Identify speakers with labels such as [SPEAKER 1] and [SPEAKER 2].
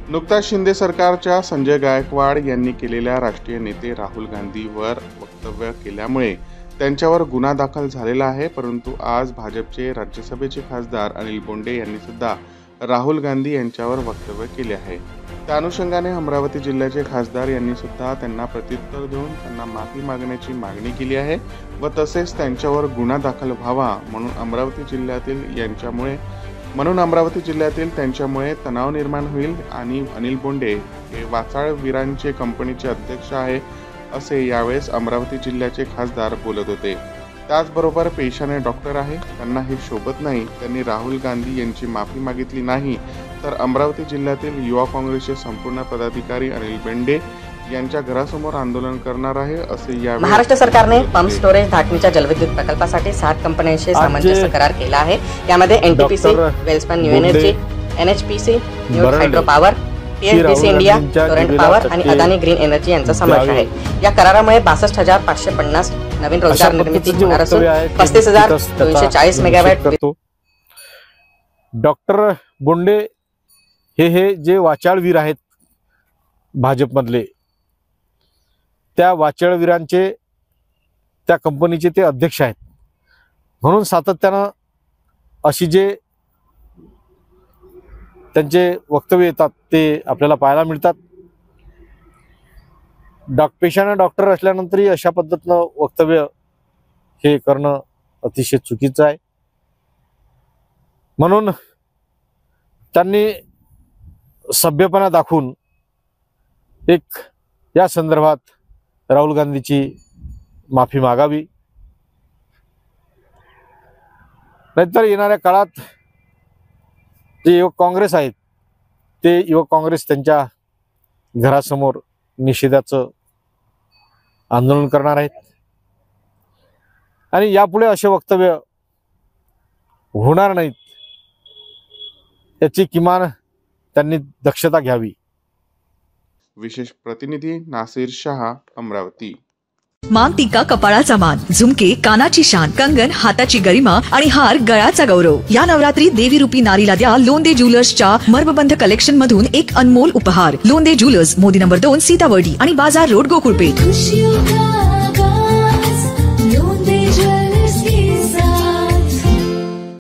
[SPEAKER 1] नुकताच शिंदे सरकारच्या संजय गायकवाड यांनी केलेल्या राष्ट्रीय नेते राहुल गांधीवर वक्तव्य केल्यामुळे त्यांच्यावर गुन्हा दाखल झालेला आहे। परंतु आज भाजपचे राज्यसभेचे खासदार अनिल बोंडे यांनी सुद्धा राहुल गांधी यांच्यावर वक्तव्य केले आहे। त्या अनुषंगाने अमरावती जिल्ह्याचे खासदार यांनी सुद्धा त्यांना प्रत्युत्तर देऊन त्यांना माफी मागण्याची मागणी केली आहे व तसेच त्यांच्यावर गुन्हा दाखल व्हावा म्हणून अमरावती जिल्ह्यातील त्यांच्यामुळे तणाव निर्माण होईल आणि अनिल बोंडे हे वाचाळवीरांचे कंपनीचे अध्यक्ष आहे असे यावेळेस अमरावती जिल्ह्याचे खासदार बोलत होते। त्याचबरोबर पेशाने डॉक्टर आहे, त्यांना हे शोभत नाही, त्यांनी राहुल गांधी यांची माफी मागितली नाही तर अमरावती जिल्ह्यातील युवा काँग्रेसचे संपूर्ण पदाधिकारी अनिल बोंडे यांच्या घरासमोर आंदोलन करणार आहे असे या
[SPEAKER 2] महाराष्ट्र सरकारने पंप स्टोरेज धाटणीच्या जलविद्युत प्रकल्पासाठी 7 कंपन्यांशी सामंजस्य करार केला आहे। यामध्ये NTPC, Welspun new energy, NHPC, new hydro power, THDC India, Torrent power आणि अदानी ग्रीन एनर्जी यांचा समावेश आहे। या करारामुळे 62,550 नवीन रोजगार निर्मिती होणार असून 35,240 मेगावॅट।
[SPEAKER 3] डॉक्टर बोंडे हे जे वाचाळवीर आहेत भाजपमधले, त्या वाचाळवीरांचे त्या कंपनीचे ते अध्यक्ष आहेत, म्हणून सातत्यानं अशी जे त्यांचे वक्तव्य येतात ते आपल्याला पाहायला मिळतात। पेशाने डॉक्टर असल्यानंतरही अशा पद्धतीनं वक्तव्य हे करणं अतिशय चुकीचं आहे। म्हणून त्यांनी सभ्यपणा दाखवून एक या संदर्भात राहुल गांधीची माफी मागावी, नाहीतर येणाऱ्या काळात जे युवक काँग्रेस आहेत ते युवक काँग्रेस त्यांच्या घरासमोर निषेधाचं आंदोलन करणार आहेत आणि यापुढे असे वक्तव्य होणार नाहीत याची किमान त्यांनी दक्षता घ्यावी।
[SPEAKER 1] विशेष प्रतिनिधी नासिर शाह, अमरावती।
[SPEAKER 4] मांग टिक्का कपाळाचा मान, झुमके कानाची शान, कंगन हाताची गरिमा आणि हार गळ्याचा गौरव। या नवरात्री देवी रूपी नारीला द्या लोंदे ज्वेलर्सच्या मर्मबंध कलेक्शन मधून एक अनमोल उपहार। लोंदे ज्वेलर्स, मोदी नंबर 2, सीतावर्डी आणि बाजार रोड, गोकुळपेठ।